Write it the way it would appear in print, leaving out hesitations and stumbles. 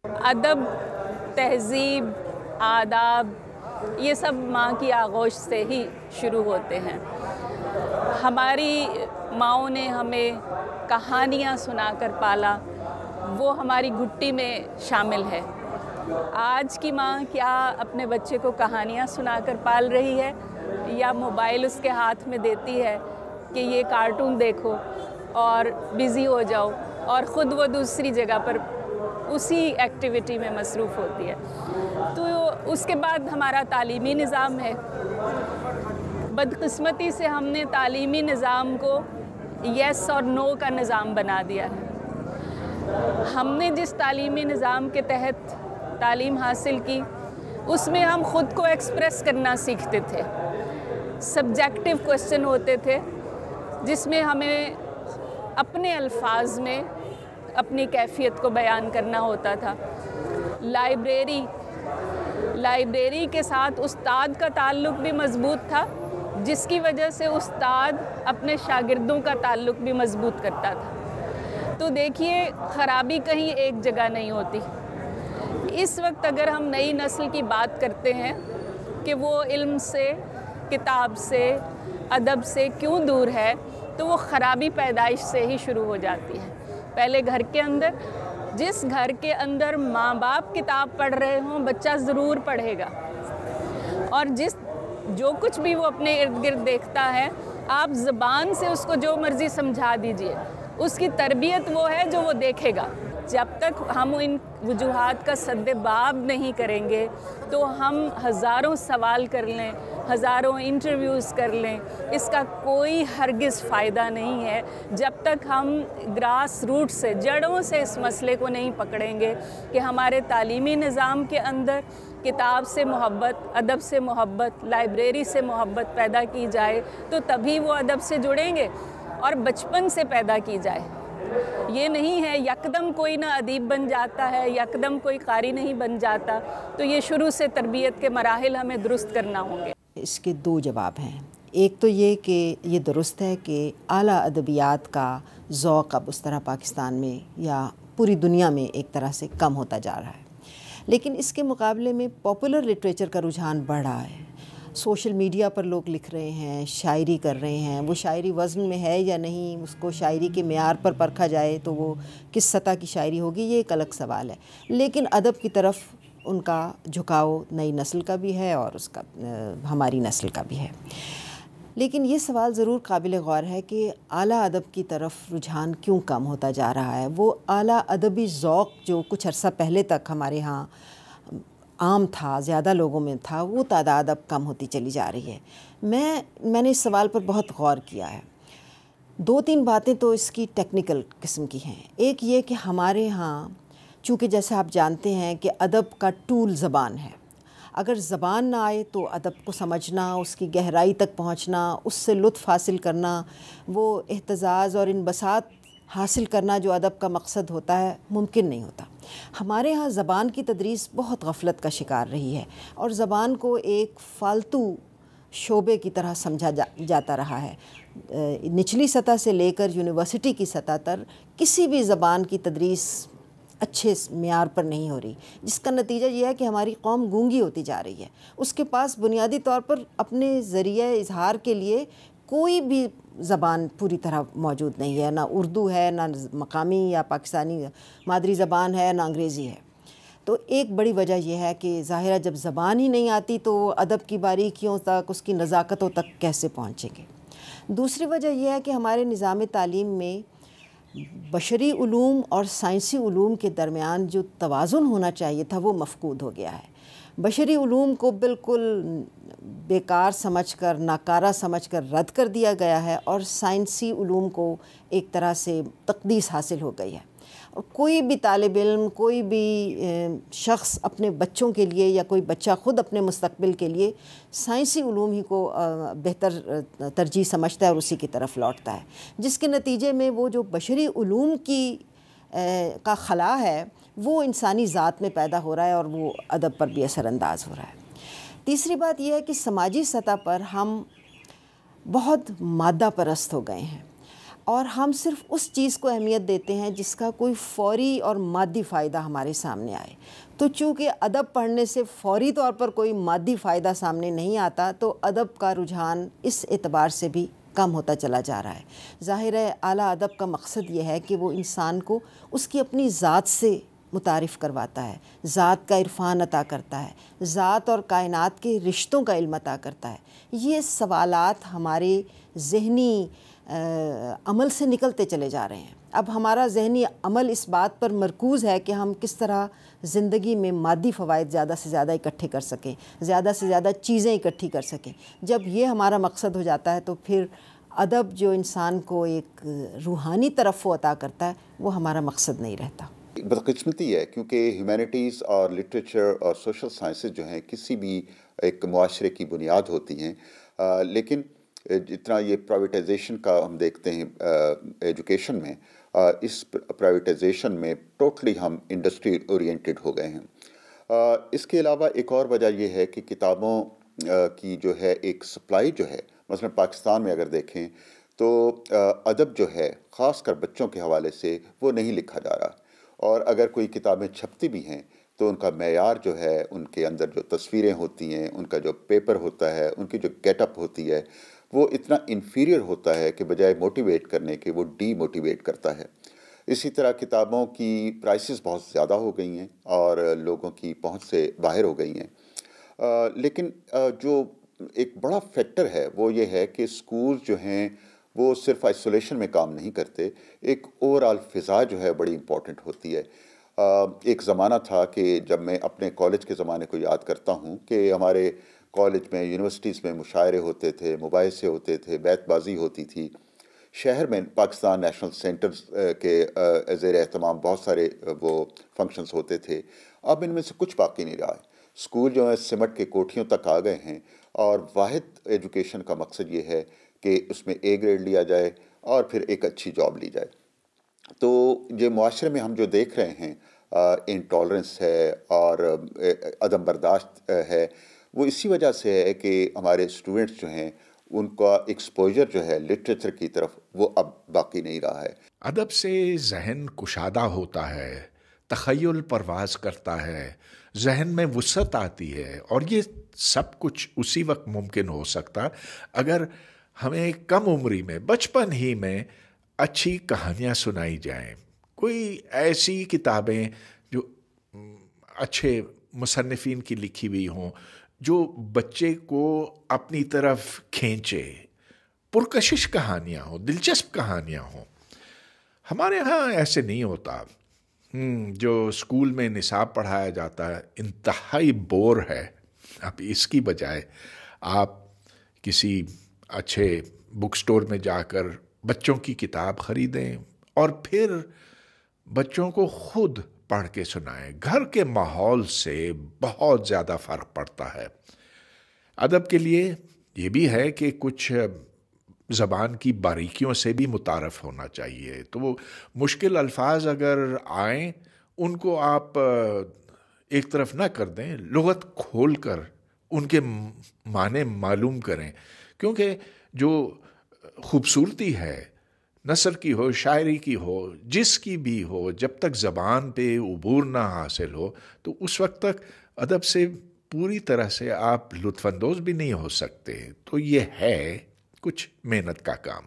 अदब, तहज़ीब, आदाब, ये सब माँ की आगोश से ही शुरू होते हैं। हमारी माँओं ने हमें कहानियाँ सुनाकर पाला, वो हमारी घुट्टी में शामिल है। आज की माँ क्या अपने बच्चे को कहानियाँ सुनाकर पाल रही है, या मोबाइल उसके हाथ में देती है कि ये कार्टून देखो और बिज़ी हो जाओ, और ख़ुद वो दूसरी जगह पर उसी एक्टिविटी में मसरूफ़ होती है। तो उसके बाद हमारा तालीमी निज़ाम है। बदकिस्मती से हमने तालीमी निज़ाम को येस और नो का निज़ाम बना दिया है। हमने जिस तालीमी निज़ाम के तहत तालीम हासिल की, उसमें हम ख़ुद को एक्सप्रेस करना सीखते थे। सब्जेक्टिव क्वेश्चन होते थे जिसमें हमें अपने अल्फाज में अपनी कैफियत को बयान करना होता था। लाइब्रेरी के साथ उस्ताद का ताल्लुक़ भी मज़बूत था, जिसकी वजह से उस्ताद अपने शागिर्दों का ताल्लुक़ भी मज़बूत करता था। तो देखिए, ख़राबी कहीं एक जगह नहीं होती। इस वक्त अगर हम नई नस्ल की बात करते हैं कि वो इल्म से, किताब से, अदब से क्यों दूर है, तो वो ख़राबी पैदाइश से ही शुरू हो जाती है। पहले घर के अंदर, जिस घर के अंदर माँ बाप किताब पढ़ रहे हों, बच्चा ज़रूर पढ़ेगा। और जो कुछ भी वो अपने इर्द गिर्द देखता है, आप ज़बान से उसको जो मर्ज़ी समझा दीजिए, उसकी तरबियत वो है जो वो देखेगा। जब तक हम इन वजूहात का सद्देबाब नहीं करेंगे, तो हम हज़ारों सवाल कर लें, हज़ारों इंटरव्यूज़ कर लें, इसका कोई हरगिज़ फ़ायदा नहीं है जब तक हम ग्रास रूट से, जड़ों से इस मसले को नहीं पकड़ेंगे कि हमारे तालीमी निज़ाम के अंदर किताब से मोहब्बत, अदब से मोहब्बत, लाइब्रेरी से मोहब्बत पैदा की जाए, तो तभी वो अदब से जुड़ेंगे, और बचपन से पैदा की जाए। ये नहीं है यकदम कोई ना अदीब बन जाता है, यकदम कोई कारी नहीं बन जाता। तो ये शुरू से तरबियत के मराहिल हमें दुरुस्त करना होंगे। इसके दो जवाब हैं। एक तो ये कि ये दुरुस्त है कि आला अदबियात का ज़ौक़ अब उस तरह पाकिस्तान में या पूरी दुनिया में एक तरह से कम होता जा रहा है, लेकिन इसके मुकाबले में पॉपुलर लिटरेचर का रुझान बढ़ रहा है। सोशल मीडिया पर लोग लिख रहे हैं, शायरी कर रहे हैं। वो शायरी वज़न में है या नहीं, उसको शायरी के मेयार पर परखा जाए तो वो किस सतह की शायरी होगी, ये एक अलग सवाल है। लेकिन अदब की तरफ उनका झुकाव नई नस्ल का भी है और उसका हमारी नस्ल का भी है। लेकिन ये सवाल ज़रूर काबिल गौर है कि आला अदब की तरफ रुझान क्यों कम होता जा रहा है। वो आला अदबी ज़ौक़ जो कुछ अरसा पहले तक हमारे यहाँ आम था, ज़्यादा लोगों में था, वो तादाद अब कम होती चली जा रही है। मैंने इस सवाल पर बहुत गौर किया है। दो तीन बातें तो इसकी टेक्निकल किस्म की हैं। एक ये कि हमारे यहाँ चूँकि जैसे आप जानते हैं कि अदब का टूल ज़बान है। अगर ज़बान ना आए तो अदब को समझना, उसकी गहराई तक पहुँचना, उससे लुत्फ़ हासिल करना, वो एहतज़ाज़ और इनबसात हासिल करना जो अदब का मकसद होता है, मुमकिन नहीं होता। हमारे यहाँ ज़बान की तदरीस बहुत गफलत का शिकार रही है और ज़बान को एक फ़ालतू शोबे की तरह समझा जाता रहा है। निचली सतह से लेकर यूनिवर्सिटी की सतह तक किसी भी ज़बान की तदरीस अच्छे मेयार पर नहीं हो रही, जिसका नतीजा ये है कि हमारी कौम गूंगी होती जा रही है। उसके पास बुनियादी तौर पर अपने ज़रिए इज़हार के लिए कोई भी ज़बान पूरी तरह मौजूद नहीं है। ना उर्दू है, ना मकामी या पाकिस्तानी मादरी ज़बान है, ना अंग्रेज़ी है। तो एक बड़ी वजह यह है कि ज़ाहिर है जब ज़बान ही नहीं आती तो अदब की बारीकियों तक, उसकी नज़ाकतों तक कैसे पहुँचेंगे। दूसरी वजह यह है कि हमारे निज़ाम तालीम में बशरी उलूम और साइंसी उलूम के दरमियान जो तवाज़ुन होना चाहिए था वो मफ़कूद हो गया है। बशरी उलूम को बिल्कुल बेकार समझकर, नाकारा समझकर रद्द कर दिया गया है और साइंसी उलूम को एक तरह से तक़दीस हासिल हो गई है। और कोई भी तालिब इल्म, कोई भी शख्स अपने बच्चों के लिए या कोई बच्चा ख़ुद अपने मुस्तक़बिल के लिए साइंसी उलूम ही को बेहतर तरजीह समझता है और उसी की तरफ लौटता है, जिसके नतीजे में वो जो बशरी उलूम की का खला है वो इंसानी ज़ात में पैदा हो रहा है और वो अदब पर भी असरअंदाज हो रहा है। तीसरी बात यह है कि समाजी सतह पर हम बहुत मादा परस्त हो गए हैं اور ہم صرف اس چیز کو اہمیت دیتے ہیں جس کا کوئی فوری اور مادی فائدہ ہمارے سامنے آئے. تو چونکہ ادب پڑھنے سے فوری طور پر کوئی مادی فائدہ سامنے نہیں آتا، تو ادب کا رجحان اس اعتبار سے بھی کم ہوتا چلا جا رہا ہے. ظاہر ہے اعلیٰ ادب کا مقصد یہ ہے کہ وہ انسان کو اس کی اپنی ذات سے متعارف کرواتا ہے، ذات کا عرفان عطا کرتا ہے، ذات اور کائنات کے رشتوں کا علم عطا کرتا ہے. یہ سوالات ہمارے ذہنی عمل سے نکلتے چلے جا رہے ہیں. اب ہمارا ذہنی عمل اس بات پر مرکوز ہے کہ ہم کس طرح زندگی میں مادی فوائد زیادہ سے زیادہ اکٹھے کر سکیں، زیادہ سے زیادہ چیزیں اکٹھی کر سکیں. جب یہ ہمارا مقصد ہو جاتا ہے تو پھر ادب جو انسان کو ایک روحانی طرف عطا کرتا ہے وہ ہمارا مقصد نہیں رہتا. بدقسمتی ہے کیونکہ ہیومینٹیز اور لٹریچر اور سوشل سائنسز جو ہیں کسی بھی ایک معاشرے کی بنیاد ہوتی ہیں، لیکن جتنا یہ پرائیویٹائزیشن کا ہم دیکھتے ہیں ایجوکیشن میں، اس پرائیویٹائزیشن میں ٹوٹلی ہم انڈسٹری اورینٹڈ ہو گئے ہیں. اس کے علاوہ ایک اور وجہ یہ ہے کہ کتابوں کی جو ہے ایک سپلائی جو ہے، مثلا پاکستان میں اگر دیکھیں تو ادب جو ہے خاص کر بچوں کے حوالے سے وہ نہیں لکھا جا رہا، اور اگر کوئی کتابیں چھپتی بھی ہیں تو ان کا معیار جو ہے، ان کے اندر جو تصویریں ہوتی ہیں، ان کا جو پیپر ہوتا ہے، ان کی جو گیٹ اپ ہوتی ہے، وہ اتنا انفیریئر ہوتا ہے کہ بجائے موٹیویٹ کرنے کے وہ ڈی موٹیویٹ کرتا ہے. اسی طرح کتابوں کی پرائسز بہت زیادہ ہو گئی ہیں اور لوگوں کی پہنچ سے باہر ہو گئی ہیں. لیکن جو ایک بڑا فیکٹر ہے وہ یہ ہے کہ اسکول جو ہیں وہ صرف آئسولیشن میں کام نہیں کرتے، ایک اوور آل فضا جو ہے بڑی امپورٹنٹ ہوتی ہے. ایک زمانہ تھا کہ جب میں اپنے کالج کے زمانے کو یاد کرتا ہوں کہ ہمارے کالج میں، یونیورسٹیز میں مشاعرے ہوتے تھے، مباحثے ہوتے تھے، بیت بازی ہوتی تھی. شہر میں پاکستان نیشنل سینٹرز کے زیر اہتمام بہت سارے وہ فنکشنز ہوتے تھے. اب ان میں سے کچھ باقی نہیں رہا ہے. اسکول جو ہے سمٹ کے کوٹھیوں تک آ گئے ہیں، اور واحد ایجوکیشن کا مقصد یہ ہے کہ اس میں اے گریڈ لیا جائے اور پھر ایک اچھی جاب لی جائے. تو یہ معاشرے میں ہم جو دیکھ رہے ہیں انٹالرنس ہے اور عدم برداشت ہے، وہ اسی وجہ سے ہے کہ ہمارے اسٹوڈنٹس جو ہیں ان کا ایکسپوجر جو ہے لٹریچر کی طرف وہ اب باقی نہیں رہا ہے. ادب سے ذہن کشادہ ہوتا ہے، تخیل پرواز کرتا ہے، ذہن میں وسعت آتی ہے، اور یہ سب کچھ اسی وقت ممکن ہو سکتا اگر ہمیں کم عمری میں، بچپن ہی میں اچھی کہانیاں سنائی جائیں. کوئی ایسی کتابیں جو اچھے مصنفین کی لکھی ہوئی ہوں، جو بچے کو اپنی طرف کھینچے، پرکشش کہانیاں ہوں، دلچسپ کہانیاں ہوں. ہمارے ہاں ایسے نہیں ہوتا. جو اسکول میں نصاب پڑھایا جاتا ہے انتہائی بور ہے. اب اس کی بجائے آپ کسی اچھے بک سٹور میں جا کر بچوں کی کتاب خریدیں اور پھر بچوں کو خود پڑھ کے سنائیں. گھر کے ماحول سے بہت زیادہ فرق پڑتا ہے. ادب کے لیے یہ بھی ہے کہ کچھ زبان کی باریکیوں سے بھی متعارف ہونا چاہیے. تو وہ مشکل الفاظ اگر آئیں ان کو آپ ایک طرف نہ کر دیں، لغت کھول کر ان کے معنی معلوم کریں. کیونکہ جو خوبصورتی ہے، نثر کی ہو، شاعری کی ہو، جس کی بھی ہو، جب تک زبان پہ عبور نہ حاصل ہو تو اس وقت تک ادب سے پوری طرح سے آپ لطف اندوز بھی نہیں ہو سکتے. تو یہ ہے کچھ محنت کا کام.